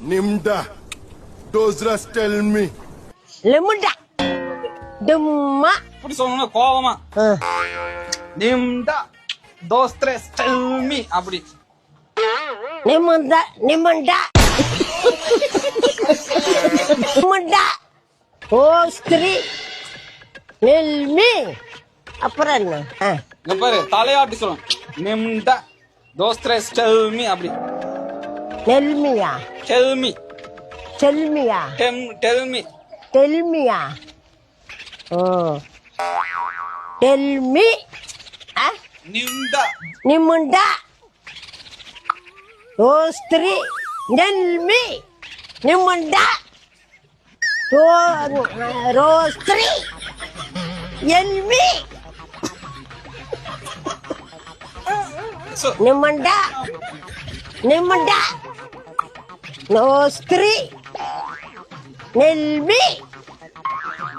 Nimda. Those rest tell me. லிமுண்டா டும்மா இப்படி சொல்லணும் கோவமா. நிம்டா தோஸ்திரஸ் டெல் மீ அப்படி. நிமுண்டா நிமுண்டா நிமுண்டா ஓஸ்திரி நெல்மி அப்புறம் என்ன இங்க பாரு தலையாட்டி சொல்லணும். நிம்டா தோஸ்திரஸ் டெல் மீ அப்படி. நெல்மியா டெல் மீ செல்மியா டெல் மீ. டெல்மியா ஓ டெல்மி நிம்டா நிமுண்டா ஓஸ்திரி நெல்மி நிமுண்டா ரோஸ்திரி எல்மி நிமுண்டா நிமுண்டா நோஸ்திரி நெல்மி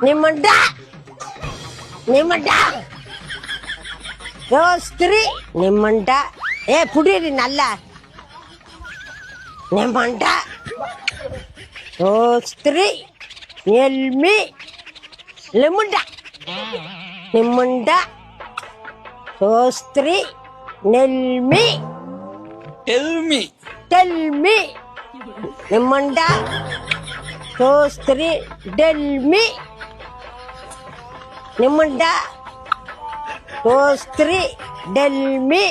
நிமுண்டா நிமுண்டா ரோஸ்திரி நிமுண்டா புடிடி நல்லா நிமுண்டா ரோஸ்திரி நெல்மி லிமுண்டா நிமுண்டா ரோஸ்திரி நெல்மி டெல் மீ டெல்மி நிமுண்டா ரோஸ்திரி டெல்மி நிமுண்டா ரோஸ்திரி டெல்மி